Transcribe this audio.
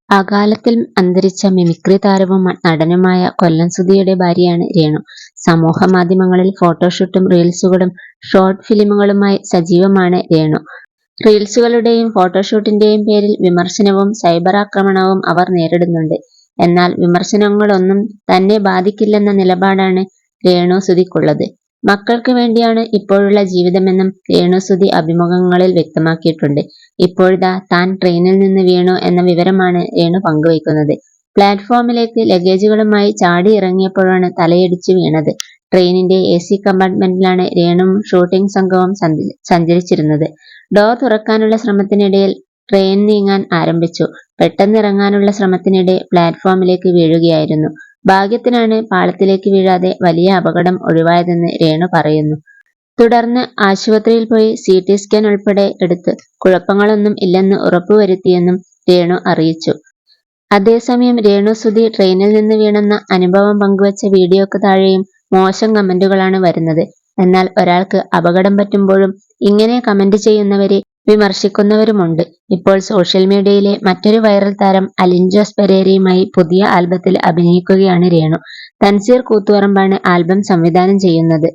അകാലത്തിൽ അന്തരിച്ച മിമിക്രി താരവും നടനുമായ കൊല്ലം സുധിയുടെ ഭാര്യയാണ് രേണു. സമൂഹ മാധ്യമങ്ങളിൽ ഫോട്ടോഷൂട്ടും റീൽസുകളും ഷോർട്ട് ഫിലിമുകളുമായി സജീവമാണ് രേണു. റീൽസുകളുടെയും ഫോട്ടോഷൂട്ടിന്റെയും പേരിൽ വിമർശനവും സൈബർ ആക്രമണവും അവർ നേരിടുന്നുണ്ട്. എന്നാൽ വിമർശനങ്ങളൊന്നും തന്നെ ബാധിക്കില്ലെന്ന നിലപാടാണ് രേണു സുധിക്കുള്ളത്. മക്കൾക്ക് വേണ്ടിയാണ് ഇപ്പോഴുള്ള ജീവിതമെന്നും രേണു സുധി അഭിമുഖങ്ങളിൽ വ്യക്തമാക്കിയിട്ടുണ്ട്. ഇപ്പോഴിതാ താൻ ട്രെയിനിൽ നിന്ന് വീണു എന്ന വിവരമാണ് രേണു പങ്കുവയ്ക്കുന്നത്. പ്ലാറ്റ്ഫോമിലേക്ക് ലഗേജുകളുമായി ചാടി ഇറങ്ങിയപ്പോഴാണ് തലയിടിച്ചു വീണത്. ട്രെയിനിന്റെ AC കമ്പാർട്ട്മെന്റിലാണ് രേണുവും ഷൂട്ടിംഗ് സംഘവും സഞ്ചരിച്ചിരുന്നത്. ഡോർ തുറക്കാനുള്ള ശ്രമത്തിനിടയിൽ ട്രെയിൻ നീങ്ങാൻ ആരംഭിച്ചു. പെട്ടെന്നിറങ്ങാനുള്ള ശ്രമത്തിനിടെ പ്ലാറ്റ്ഫോമിലേക്ക് വീഴുകയായിരുന്നു. ഭാഗ്യത്തിനാണ് പാളത്തിലേക്ക് വീഴാതെ വലിയ അപകടം ഒഴിവായതെന്ന് രേണു പറയുന്നു. തുടർന്ന് ആശുപത്രിയിൽ പോയി CT സ്കാൻ ഉൾപ്പെടെ എടുത്ത് കുഴപ്പങ്ങളൊന്നും ഇല്ലെന്ന് ഉറപ്പുവരുത്തിയെന്നും രേണു അറിയിച്ചു. അതേസമയം രേണു സുധി ട്രെയിനിൽ നിന്ന് വീണെന്ന അനുഭവം പങ്കുവച്ച വീഡിയോക്ക് താഴെയും മോശം കമന്റുകളാണ് വരുന്നത്. എന്നാൽ ഒരാൾക്ക് അപകടം പറ്റുമ്പോഴും ഇങ്ങനെ കമന്റ് ചെയ്യുന്നവരെ വിമർശിക്കുന്നവരുമുണ്ട്. ഇപ്പോൾ സോഷ്യൽ മീഡിയയിലെ മറ്റൊരു വൈറൽ താരം അലിൻ ജോസ് പെരേരയുമായി പുതിയ ആൽബത്തിൽ അഭിനയിക്കുകയാണ് രേണു. തൻസീർ കൂത്തുപറമ്പാണ് ആൽബം സംവിധാനം ചെയ്യുന്നത്.